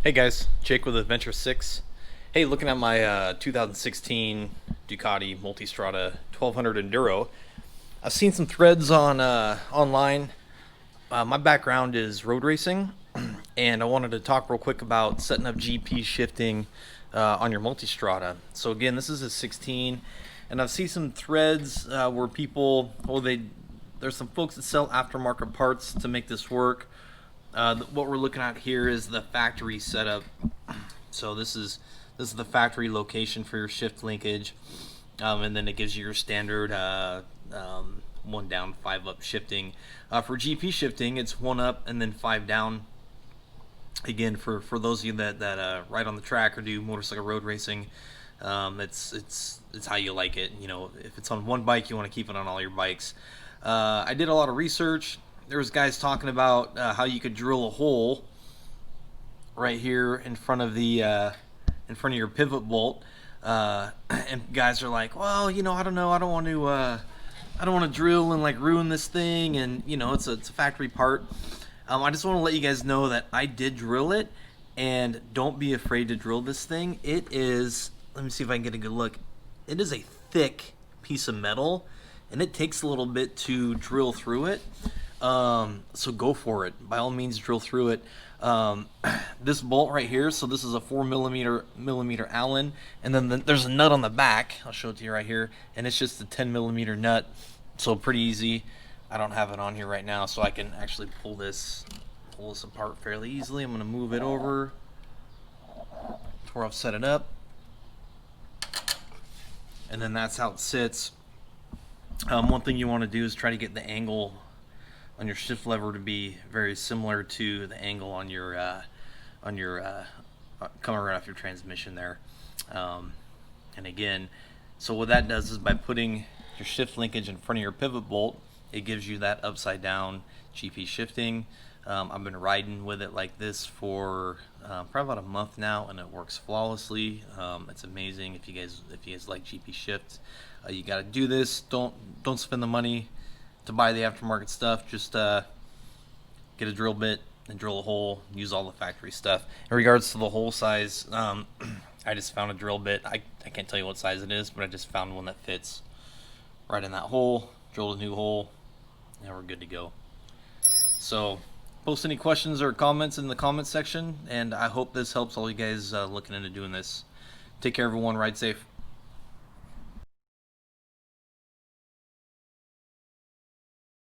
Hey guys, Jake with Adventure 6. Hey, looking at my 2016 Ducati Multistrata 1200 Enduro, I've seen some threads on online. My background is road racing, and I wanted to talk real quick about setting up GP shifting on your Multistrata. So again, this is a 16, and I've seen some threads where people, there's some folks that sell aftermarket parts to make this work. What we're looking at here is the factory setup. So this is the factory location for your shift linkage, and then it gives you your standard one down, five up shifting. For GP shifting, it's one up and then five down. Again, for those of you that ride on the track or do motorcycle road racing, it's how you like it. You know, if it's on one bike, you want to keep it on all your bikes. I did a lot of research. There was guys talking about how you could drill a hole right here in front of your pivot bolt, and guys are like, well, I don't know, I don't want to drill and like ruin this thing, and it's a factory part. I just want to let you guys know that I did drill it, and don't be afraid to drill this thing. It is, let me see if I can get a good look. It is a thick piece of metal, and it takes a little bit to drill through it. So go for it. By all means, drill through it. This bolt right here, so this is a 4 millimeter Allen, and then there's a nut on the back. I'll show it to you right here, and it's just a 10 millimeter nut, so pretty easy. I don't have it on here right now, so I can actually pull this apart fairly easily. I'm going to move it over to where I've set it up, and then that's how it sits. One thing you want to do is try to get the angle on your shift lever to be very similar to the angle on your coming right off your transmission there. And again, so what that does is by putting your shift linkage in front of your pivot bolt, it gives you that upside down GP shifting. I've been riding with it like this for probably about a month now, and it works flawlessly. It's amazing. If you guys like GP shift, you got to do this. Don't spend the money to buy the aftermarket stuff. Just get a drill bit and drill a hole. Use all the factory stuff. In regards to the hole size, I just found a drill bit. I can't tell you what size it is, but I just found one that fits right in that hole. Drilled a new hole, and we're good to go. So post any questions or comments in the comment section, and I hope this helps all you guys looking into doing this. Take care, everyone. Ride safe.